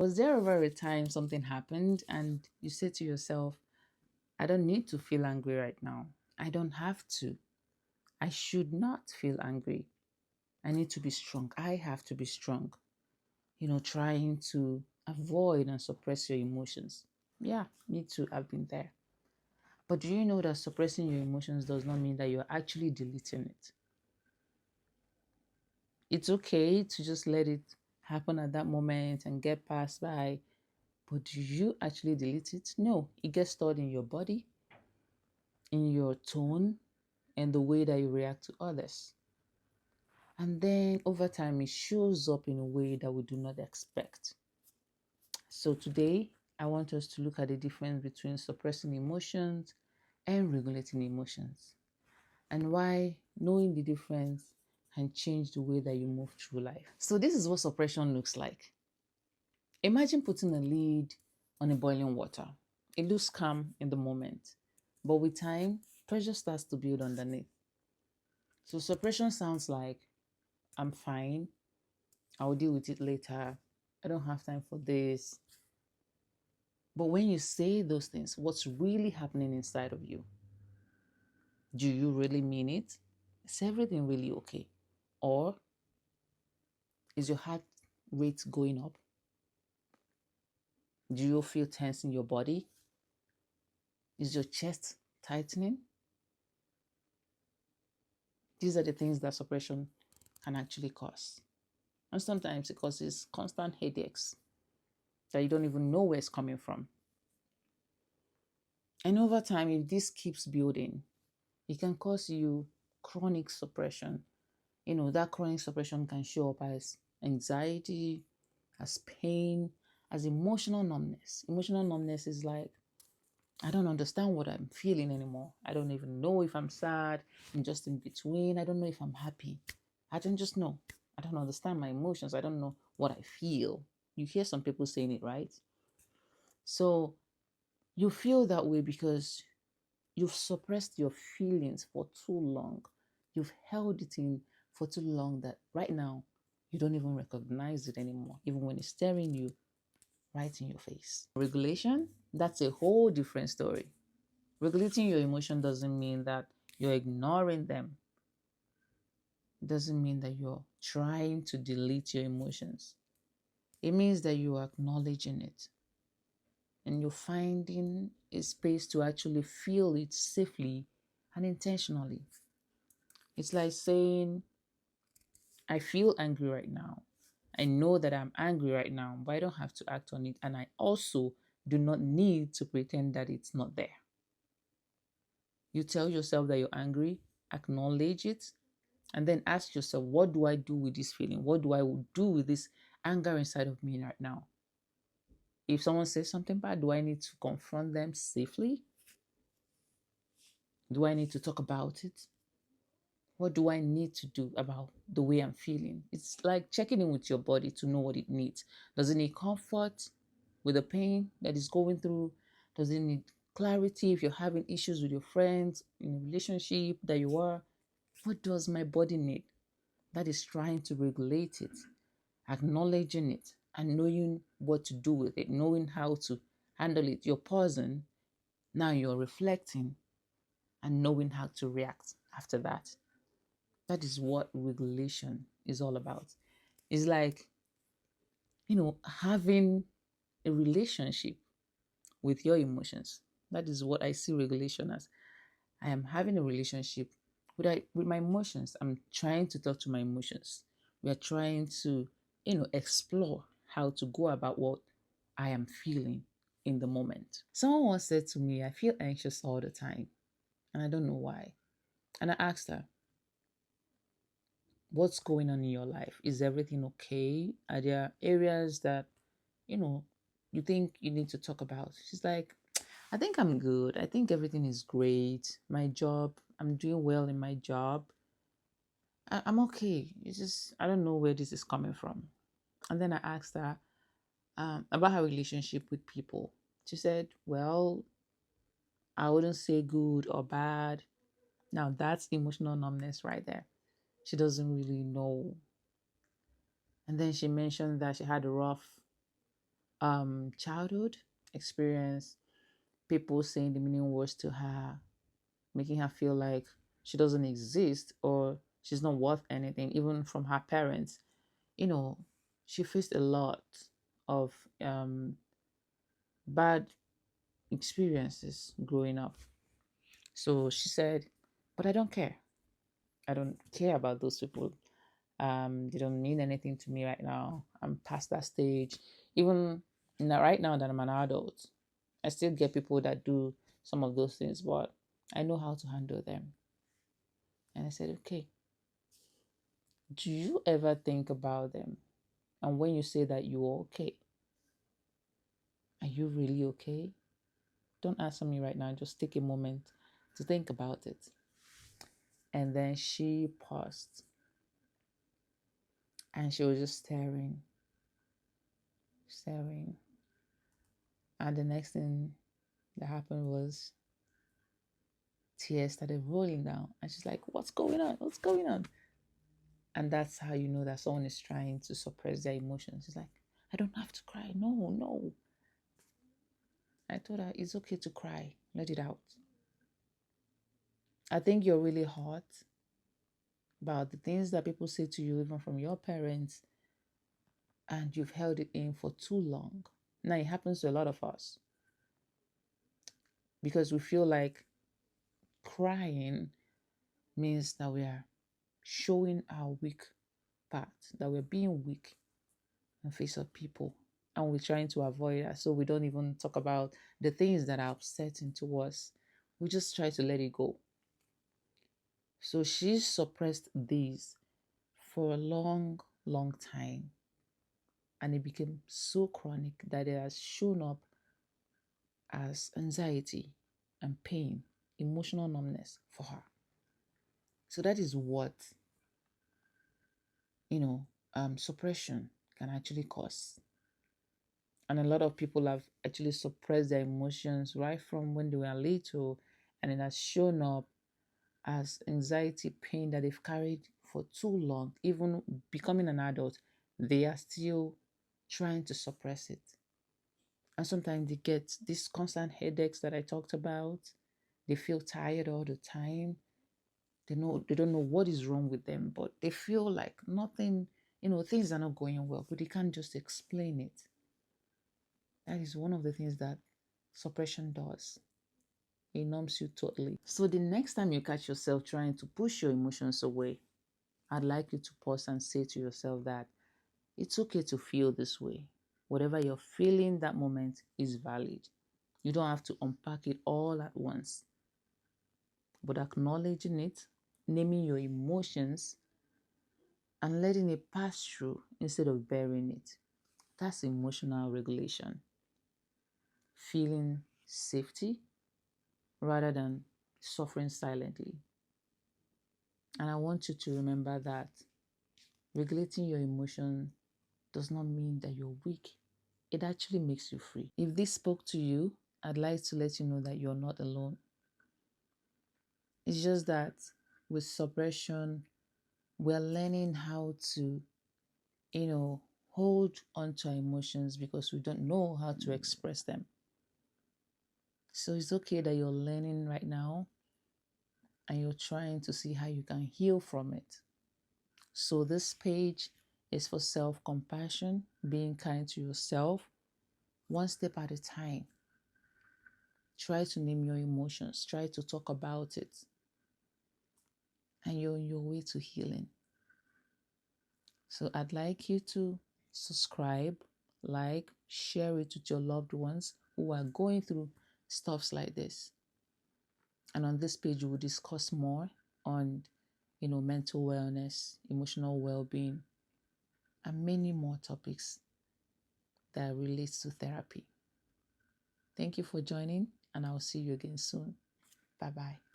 Was there ever a time something happened and you said to yourself, I don't need to feel angry right now. I don't have to. I should not feel angry. I need to be strong. I have to be strong. Trying to avoid and suppress your emotions. Yeah, me too. I've been there. But do you know that suppressing your emotions does not mean that you're actually deleting it? It's okay to just let it happen at that moment and get passed by. But do you actually delete it? No, it gets stored in your body, in your tone, and the way that you react to others. And then over time, it shows up in a way that we do not expect. So today, I want us to look at the difference between suppressing emotions and regulating emotions, and why knowing the difference can change the way that you move through life. So, this is what suppression looks like. Imagine putting a lid on a boiling water. It looks calm in the moment, but with time, pressure starts to build underneath. So, suppression sounds like I'm fine, I'll deal with it later, I don't have time for this. But when you say those things, what's really happening inside of you? Do you really mean it? Is everything really okay? Or is your heart rate going up? Do you feel tense in your body? Is your chest tightening? These are the things that suppression can actually cause. And sometimes it causes constant headaches that you don't even know where it's coming from. And over time, if this keeps building, it can cause you chronic suppression. That chronic suppression can show up as anxiety, as pain, as emotional numbness. Emotional numbness is like, I don't understand what I'm feeling anymore. I don't even know if I'm sad. I'm just in between. I don't know if I'm happy. I don't just know. I don't understand my emotions. I don't know what I feel. You hear some people saying it, right? So you feel that way because you've suppressed your feelings for too long. You've held it in for too long that right now you don't even recognize it anymore, even when it's staring you right in your face. Regulation, that's a whole different story. Regulating your emotion doesn't mean that you're ignoring them. It doesn't mean that you're trying to delete your emotions. It means that you are acknowledging it and you're finding a space to actually feel it safely and intentionally. It's like saying, I feel angry right now. I know that I'm angry right now, but I don't have to act on it. And I also do not need to pretend that it's not there. You tell yourself that you're angry, acknowledge it, and then ask yourself, what do I do with this feeling? What do I do with this anger inside of me right now? If someone says something bad, do I need to confront them safely? Do I need to talk about it? What do I need to do about the way I'm feeling? It's like checking in with your body to know what it needs. Does it need comfort with the pain that it's going through? Does it need clarity if you're having issues with your friends in a relationship that you are? What does my body need? That is trying to regulate it, acknowledging it, and knowing what to do with it, knowing how to handle it. You're pausing, now you're reflecting, and knowing how to react after that. That is what regulation is all about. It's like, having a relationship with your emotions. That is what I see regulation as. I am having a relationship with my emotions. I'm trying to talk to my emotions. We are trying to, explore how to go about what I am feeling in the moment. Someone once said to me, I feel anxious all the time, and I don't know why. And I asked her, what's going on in your life? Is everything okay? Are there areas that, you know, you think you need to talk about? She's like, I think I'm good. I think everything is great. My job, I'm doing well in my job. I'm okay. It's just, I don't know where this is coming from. And then I asked her about her relationship with people. She said, well, I wouldn't say good or bad. Now that's emotional numbness right there. She doesn't really know. And then she mentioned that she had a rough childhood experience, people saying the meaning words to her, making her feel like she doesn't exist or she's not worth anything, even from her parents. You know, she faced a lot of bad experiences growing up. So she said, but I don't care. I don't care about those people. They don't mean anything to me right now. I'm past that stage. Even now, right now that I'm an adult, I still get people that do some of those things, but I know how to handle them. And I said, okay, do you ever think about them? And when you say that you're okay, are you really okay? Don't answer me right now. Just take a moment to think about it. And then she paused and she was just staring, staring. And the next thing that happened was tears started rolling down. And she's like, what's going on? What's going on? And that's how you know that someone is trying to suppress their emotions. She's like, I don't have to cry. No, no. I told her, it's okay to cry. Let it out. I think you're really hurt about the things that people say to you, even from your parents, and you've held it in for too long. Now, it happens to a lot of us because we feel like crying means that we are showing our weak part, that we're being weak in the face of people. And we're trying to avoid that. So we don't even talk about the things that are upsetting to us. We just try to let it go. So she suppressed these for a long, long time. And it became so chronic that it has shown up as anxiety and pain, emotional numbness for her. So that is what, suppression can actually cause. And a lot of people have actually suppressed their emotions right from when they were little, and it has shown up as anxiety, pain that they've carried for too long. Even becoming an adult, they are still trying to suppress it. And sometimes they get these constant headaches that I talked about. They feel tired all the time. They don't know what is wrong with them, but they feel like nothing, things are not going well, but they can't just explain it. That is one of the things that suppression does. It numbs you totally. So the next time you catch yourself trying to push your emotions away, I'd like you to pause and say to yourself that it's okay to feel this way. Whatever you're feeling that moment is valid. You don't have to unpack it all at once, but acknowledging it, naming your emotions, and letting it pass through instead of burying it. That's emotional regulation. Feeling safety rather than suffering silently. And I want you to remember that regulating your emotion does not mean that you're weak. It actually makes you free. If this spoke to you, I'd like to let you know that you're not alone. It's just that with suppression, we're learning how to, hold onto our emotions because we don't know how to express them. So it's okay that you're learning right now and you're trying to see how you can heal from it. So this page is for self-compassion, being kind to yourself, one step at a time. Try to name your emotions. Try to talk about it. And you're on your way to healing. So I'd like you to subscribe, like, share it with your loved ones who are going through stuffs like this. And on this page, we will discuss more on, mental wellness, emotional well-being, and many more topics that relates to therapy. Thank you for joining, and I'll see you again soon. Bye-bye.